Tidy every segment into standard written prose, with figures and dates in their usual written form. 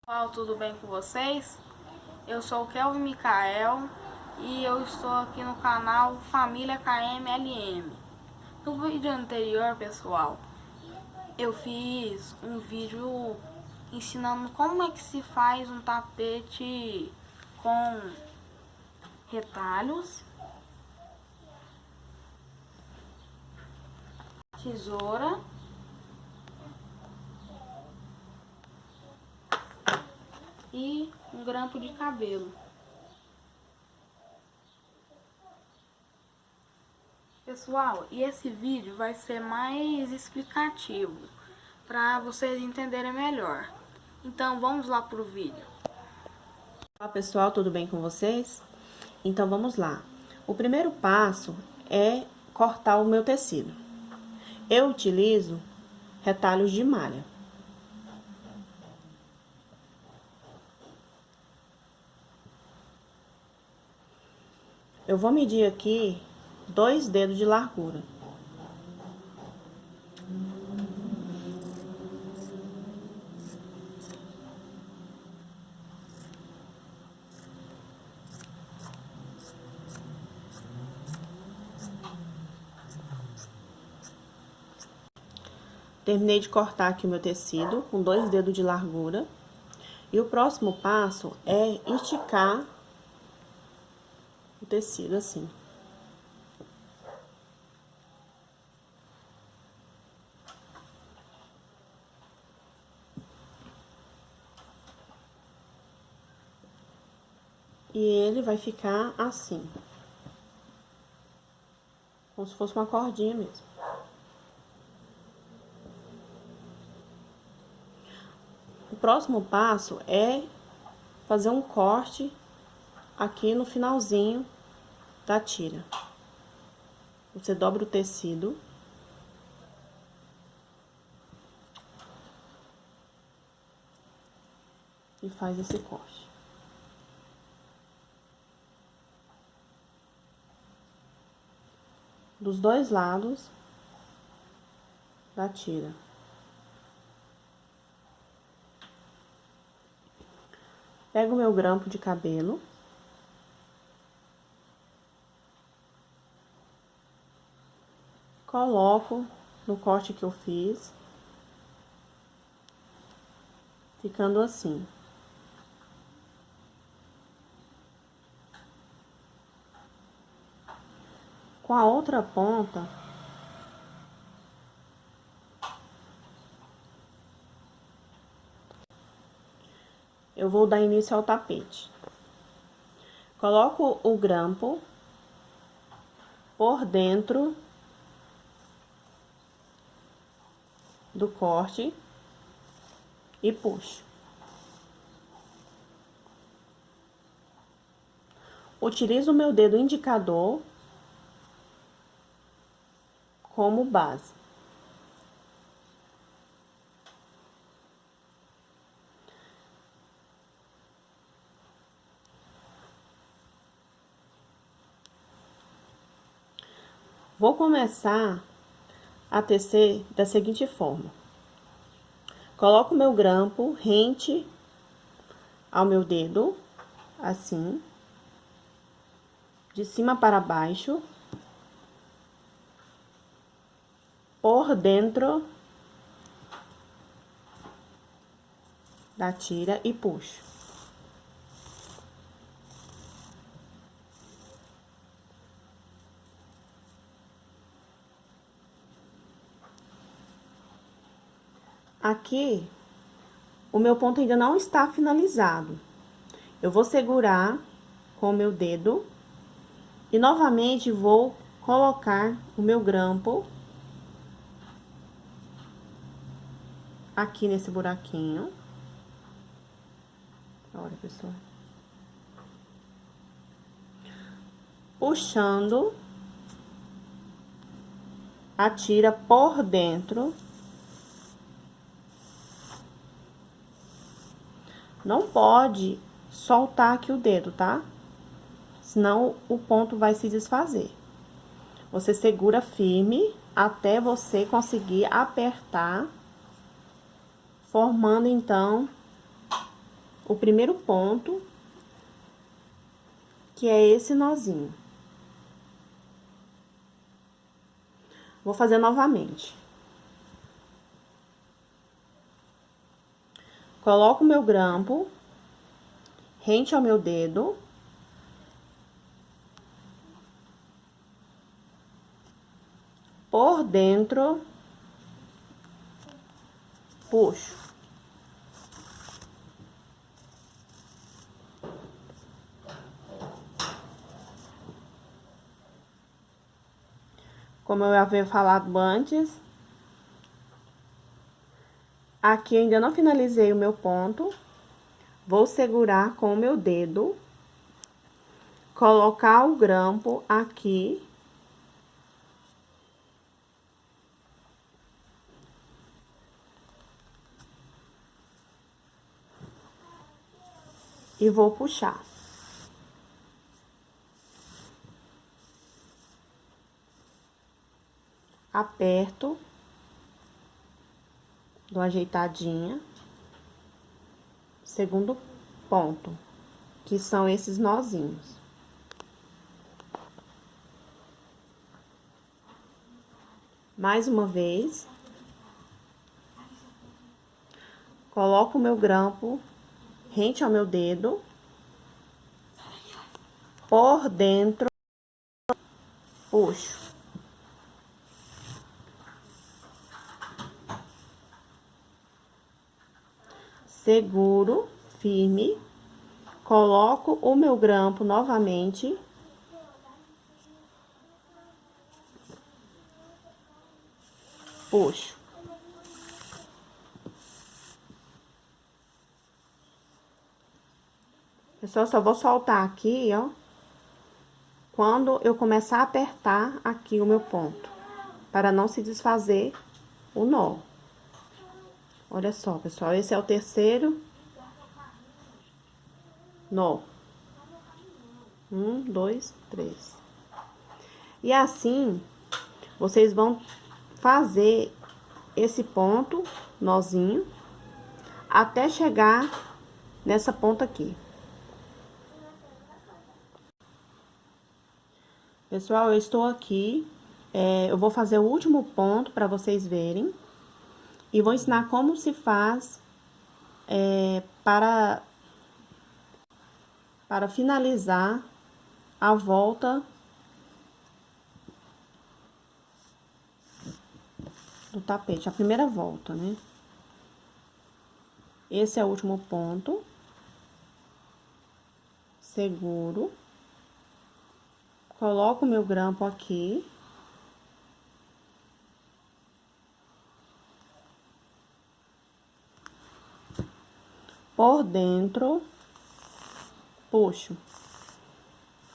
Pessoal, tudo bem com vocês? Eu sou o Kelvin Micael e eu estou aqui no canal Família KMLM. No vídeo anterior, pessoal, eu fiz um vídeo ensinando como é que se faz um tapete com retalhos, tesoura e um grampo de cabelo. Pessoal, e esse vídeo vai ser mais explicativo para vocês entenderem melhor. Então vamos lá pro vídeo. Olá pessoal, tudo bem com vocês? Então vamos lá. O primeiro passo é cortar o meu tecido. Eu utilizo retalhos de malha. Eu vou medir aqui 2 dedos de largura. Terminei de cortar aqui o meu tecido com 2 dedos de largura. E o próximo passo é esticar o tecido assim. E ele vai ficar assim. Como se fosse uma cordinha mesmo. O próximo passo é fazer um corte aqui no finalzinho da tira. Você dobra o tecido. E faz esse corte. Dos dois lados da tira. Pego o meu grampo de cabelo. Coloco no corte que eu fiz. Ficando assim. Com a outra ponta, eu vou dar início ao tapete. Coloco o grampo por dentro do corte e puxo. Utilizo o meu dedo indicador como base. Vou começar a tecer da seguinte forma. Coloco o meu grampo rente ao meu dedo, assim, de cima para baixo, por dentro da tira e puxo. Aqui, o meu ponto ainda não está finalizado. Eu vou segurar com o meu dedo e novamente vou colocar o meu grampo aqui nesse buraquinho. Olha, pessoal. Puxando a tira por dentro. Não pode soltar aqui o dedo, tá? Senão o ponto vai se desfazer. Você segura firme até você conseguir apertar, formando então o primeiro ponto, que é esse nozinho. Vou fazer novamente. Coloco o meu grampo rente ao meu dedo. Por dentro, puxo. Como eu havia falado antes, aqui ainda não finalizei o meu ponto. Vou segurar com o meu dedo, colocar o grampo aqui. E vou puxar. Aperto, dou uma ajeitadinha. Segundo ponto, que são esses nozinhos. Mais uma vez. Coloco o meu grampo rente ao meu dedo. Por dentro, puxo. Seguro, firme. Coloco o meu grampo novamente. Puxo. Pessoal, só vou soltar aqui, ó, quando eu começar a apertar aqui o meu ponto, para não se desfazer o nó. Olha só, pessoal, esse é o terceiro nó. 1, 2, 3. E assim, vocês vão fazer esse ponto, nozinho, até chegar nessa ponta aqui. Pessoal, eu estou aqui, eu vou fazer o último ponto para vocês verem. E vou ensinar como se faz para finalizar a volta do tapete, a primeira volta, né? Esse é o último ponto. Seguro. Coloco o meu grampo aqui. Por dentro, puxo.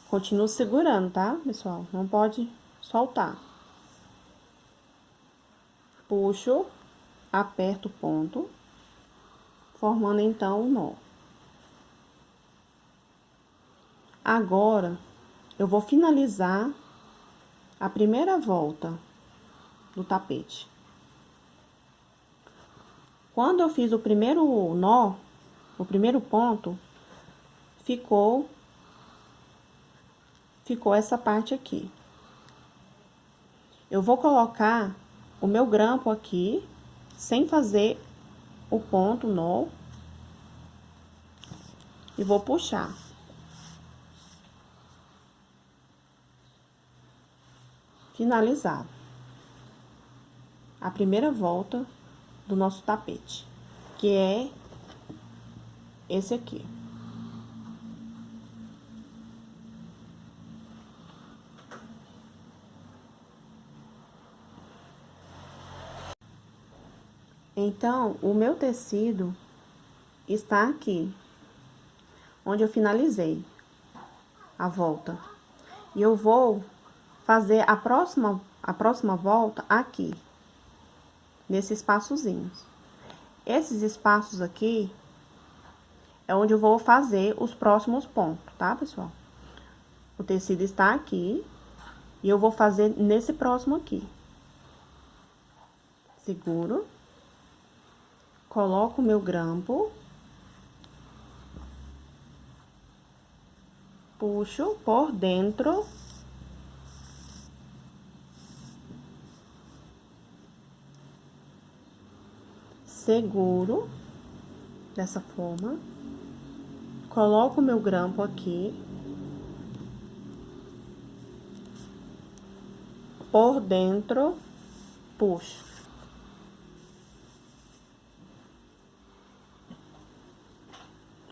Continuo segurando, tá, pessoal? Não pode soltar. Puxo, aperto o ponto, formando então um nó. Agora, eu vou finalizar a primeira volta do tapete. Quando eu fiz o primeiro nó, o primeiro ponto, ficou essa parte aqui. Eu vou colocar o meu grampo aqui, sem fazer o ponto, nó, e vou puxar. Finalizado. A primeira volta do nosso tapete, que é esse aqui. Então, o meu tecido está aqui, onde eu finalizei a volta. E eu vou fazer a próxima volta aqui, nesses espaçozinhos. Esses espaços aqui é onde eu vou fazer os próximos pontos, tá, pessoal? O tecido está aqui e eu vou fazer nesse próximo aqui. Seguro. Coloco o meu grampo. puxo por dentro, seguro dessa forma, coloco meu grampo aqui, por dentro, puxo.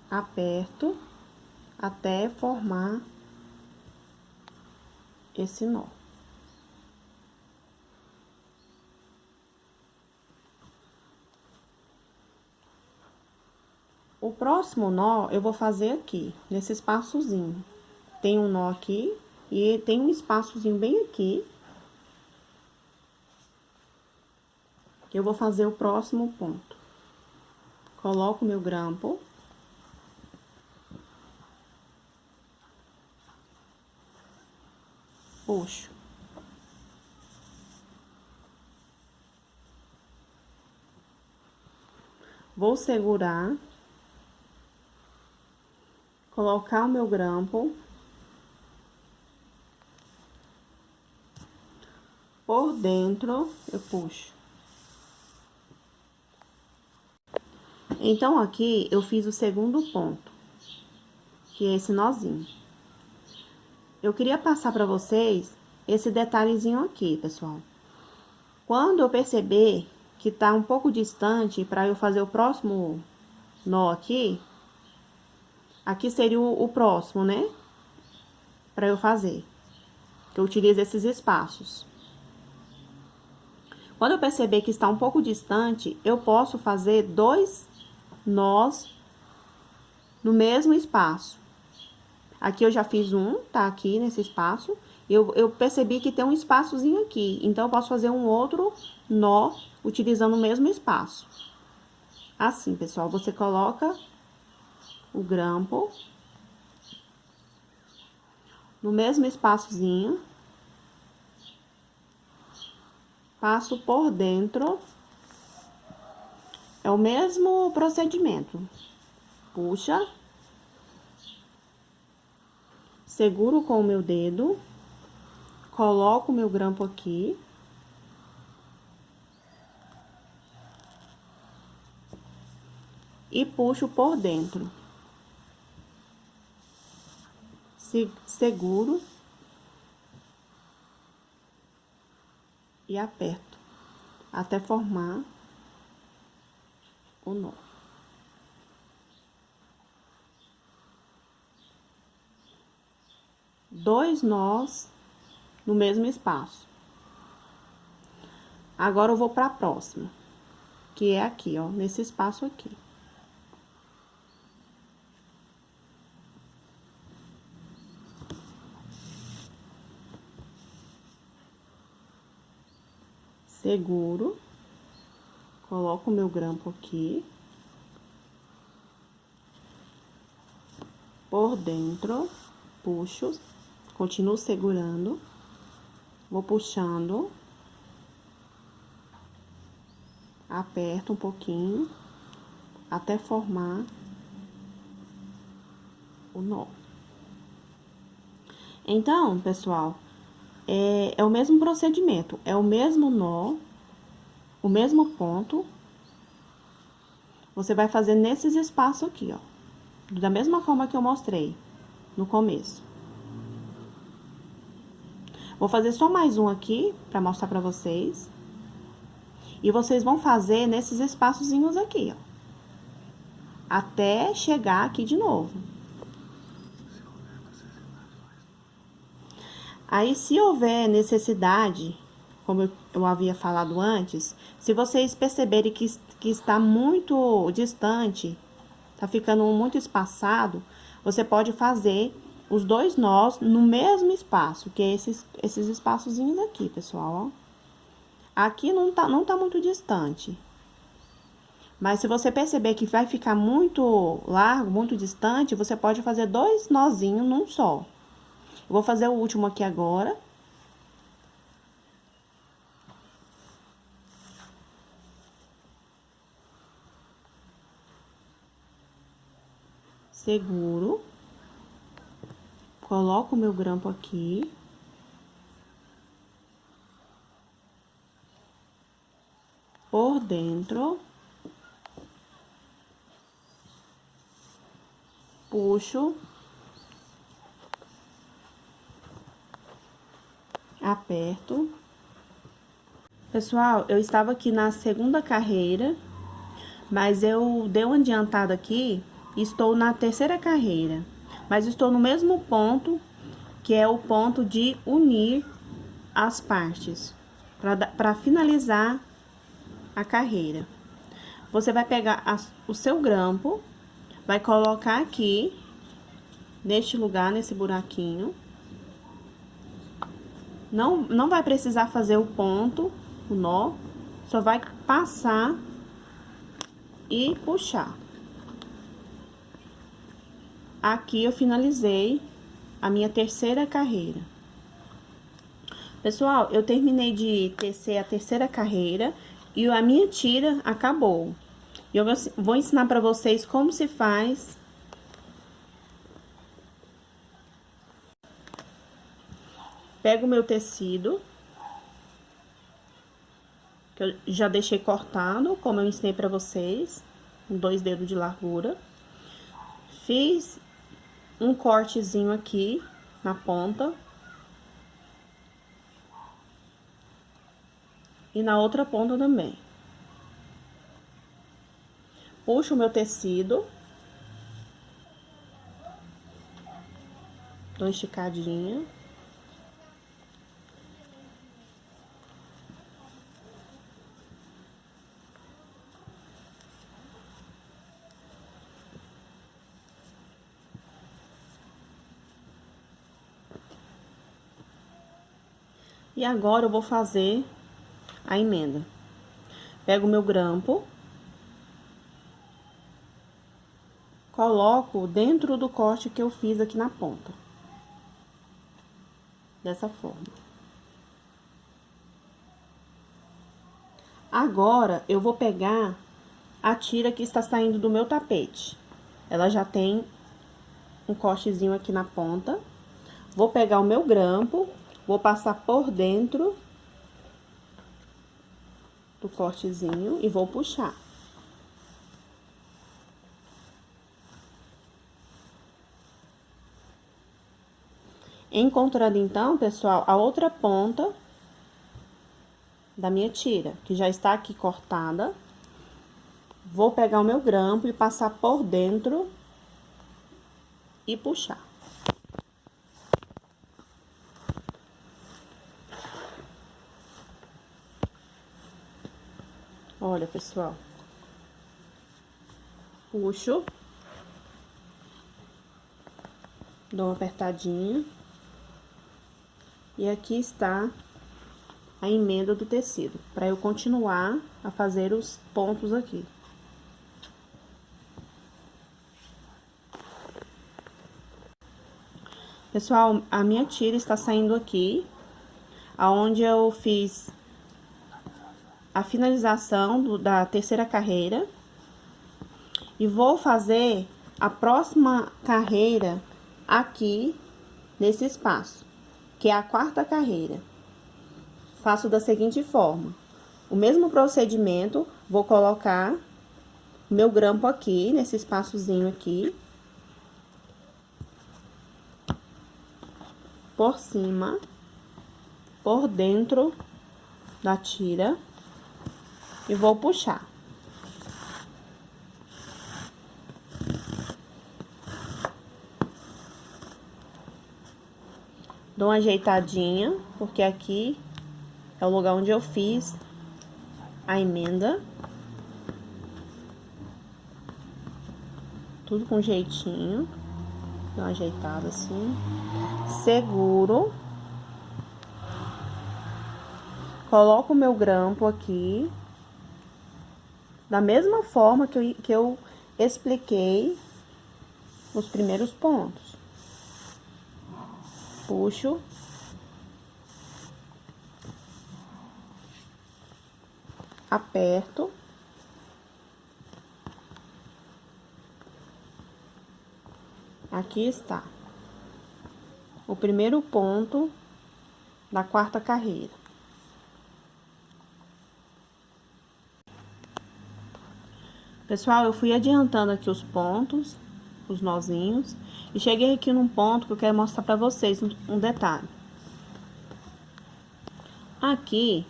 Aperto até formar esse nó. O próximo nó eu vou fazer aqui, nesse espaçozinho. Tem um nó aqui e tem um espaçozinho bem aqui. Que eu vou fazer o próximo ponto. Coloco meu grampo. Puxo. Vou segurar. Colocar o meu grampo. Por dentro, eu puxo. Então, aqui, eu fiz o segundo ponto, que é esse nozinho. Eu queria passar pra vocês esse detalhezinho aqui, pessoal. Quando eu perceber que tá um pouco distante para eu fazer o próximo nó aqui, aqui seria o próximo, né? Para eu fazer. Que eu utilizo esses espaços. Quando eu perceber que está um pouco distante, eu posso fazer 2 nós no mesmo espaço. Aqui eu já fiz um, tá aqui nesse espaço. Eu percebi que tem um espaçozinho aqui, então eu posso fazer um outro nó utilizando o mesmo espaço. Assim, pessoal, você coloca o grampo no mesmo espaçozinho, passo por dentro, é o mesmo procedimento. Puxa, seguro com o meu dedo, coloco o meu grampo aqui. E puxo por dentro. Seguro. E aperto. Até formar o nó. Dois nós no mesmo espaço. Agora eu vou para a próxima, que é aqui, ó, nesse espaço aqui. Seguro, coloco o meu grampo aqui, por dentro, puxo, continuo segurando, vou puxando, aperto um pouquinho, até formar o nó. Então, pessoal, é o mesmo procedimento, é o mesmo nó, o mesmo ponto. Você vai fazer nesses espaços aqui, ó, da mesma forma que eu mostrei no começo. Vou fazer só mais um aqui, pra mostrar pra vocês. E vocês vão fazer nesses espaçozinhos aqui, ó. Até chegar aqui de novo. Aí, se houver necessidade, como eu havia falado antes, se vocês perceberem que está muito distante, tá ficando muito espaçado, você pode fazer os 2 nós no mesmo espaço, que é esses espaçozinhos aqui, pessoal, ó. Aqui não tá muito distante. Mas se você perceber que vai ficar muito largo, muito distante, você pode fazer 2 nozinhos num só. Eu vou fazer o último aqui agora. Seguro. Coloco o meu grampo aqui. Por dentro. Puxo. Aperto. Pessoal, eu estava aqui na segunda carreira, mas eu dei uma adiantada aqui e estou na terceira carreira. Mas estou no mesmo ponto, que é o ponto de unir as partes, para finalizar a carreira. Você vai pegar o seu grampo, vai colocar aqui, neste lugar, nesse buraquinho. Não vai precisar fazer o ponto, o nó, só vai passar e puxar. Aqui eu finalizei a minha terceira carreira. Pessoal, eu terminei de tecer a terceira carreira e a minha tira acabou. E eu vou ensinar para vocês como se faz. Pego o meu tecido, que eu já deixei cortado, como eu ensinei para vocês, com 2 dedos de largura. Fiz um cortezinho aqui na ponta. E na outra ponta também. Puxo o meu tecido. Dou uma esticadinha. E agora eu vou fazer a emenda. Pego o meu grampo. Coloco dentro do corte que eu fiz aqui na ponta. Dessa forma. Agora, eu vou pegar a tira que está saindo do meu tapete. Ela já tem um cortezinho aqui na ponta. Vou pegar o meu grampo, vou passar por dentro do cortezinho e vou puxar. Encontrando então, pessoal, a outra ponta da minha tira, que já está aqui cortada. Vou pegar o meu grampo e passar por dentro e puxar. Olha, pessoal. Puxo. Dou uma apertadinha. E aqui está a emenda do tecido, para eu continuar a fazer os pontos aqui. Pessoal, a minha tira está saindo aqui, aonde eu fiz a finalização da terceira carreira. E vou fazer a próxima carreira aqui, nesse espaço, que é a quarta carreira. Faço da seguinte forma: o mesmo procedimento, vou colocar o meu grampo aqui, nesse espaçozinho aqui, por cima, por dentro da tira, e vou puxar. Dou uma ajeitadinha, porque aqui é o lugar onde eu fiz a emenda. Tudo com jeitinho. Dou uma ajeitada assim. Seguro. Coloco o meu grampo aqui. Da mesma forma que eu expliquei os primeiros pontos. Puxo. Aperto. Aqui está. o primeiro ponto da quarta carreira. Pessoal, eu fui adiantando aqui os pontos, os nozinhos, e cheguei aqui num ponto que eu quero mostrar pra vocês um detalhe. Aqui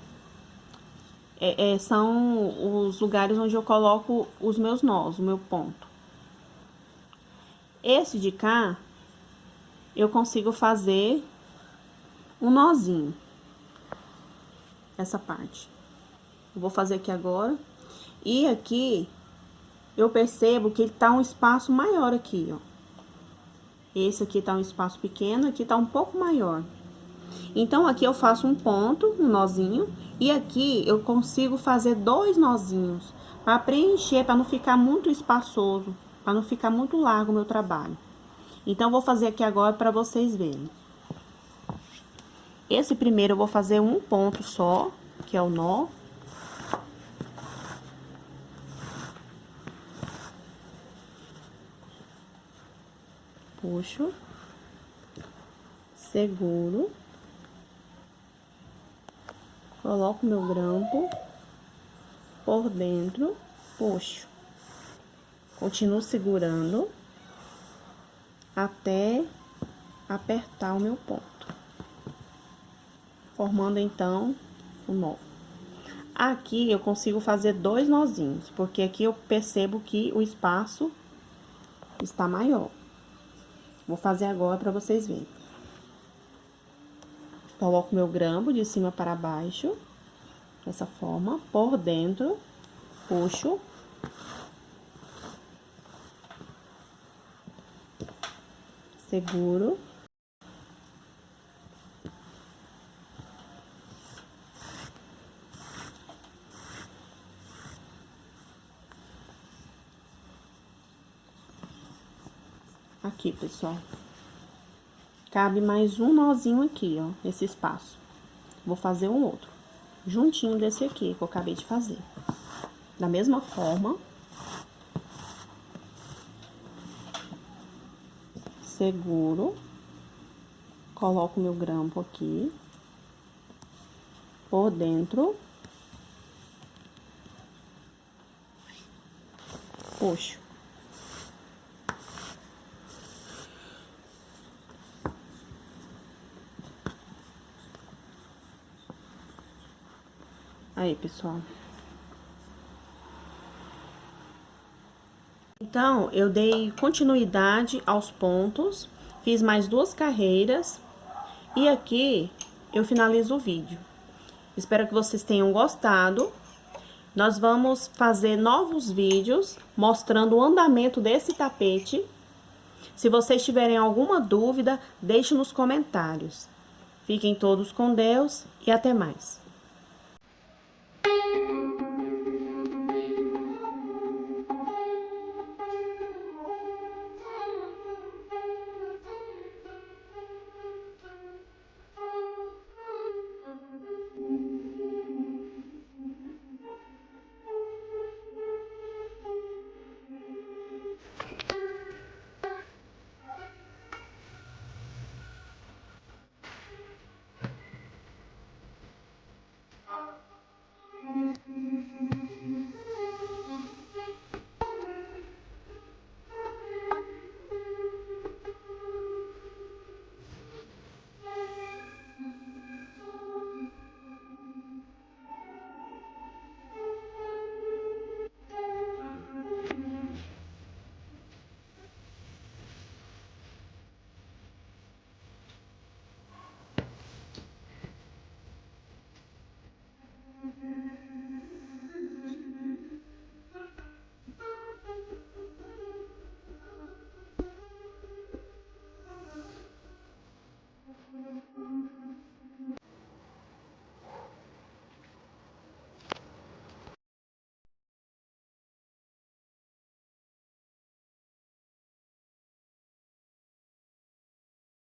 são os lugares onde eu coloco os meus nós, o meu ponto. Esse de cá, eu consigo fazer um nozinho. Essa parte. Eu vou fazer aqui agora. E aqui, eu percebo que ele tá um espaço maior aqui, ó. Esse aqui tá um espaço pequeno, aqui tá um pouco maior. Então, aqui eu faço um ponto, um nozinho, e aqui eu consigo fazer 2 nozinhos, para preencher, para não ficar muito espaçoso, para não ficar muito largo o meu trabalho. Então, eu vou fazer aqui agora para vocês verem. Esse primeiro eu vou fazer um ponto só, que é o nó. Puxo, seguro, coloco meu grampo por dentro, puxo, continuo segurando até apertar o meu ponto, formando então o nó. Aqui eu consigo fazer 2 nozinhos, porque aqui eu percebo que o espaço está maior. Vou fazer agora para vocês verem. Coloco meu grampo de cima para baixo, dessa forma, por dentro, puxo, seguro, aqui, pessoal. Cabe mais um nozinho aqui, ó, nesse espaço. Vou fazer um outro, juntinho desse aqui que eu acabei de fazer. Da mesma forma, seguro, coloco meu grampo aqui, por dentro, puxo. Aí, pessoal. Então, eu dei continuidade aos pontos, fiz mais 2 carreiras e aqui eu finalizo o vídeo. Espero que vocês tenham gostado. Nós vamos fazer novos vídeos mostrando o andamento desse tapete. Se vocês tiverem alguma dúvida, deixe nos comentários. Fiquem todos com Deus e até mais.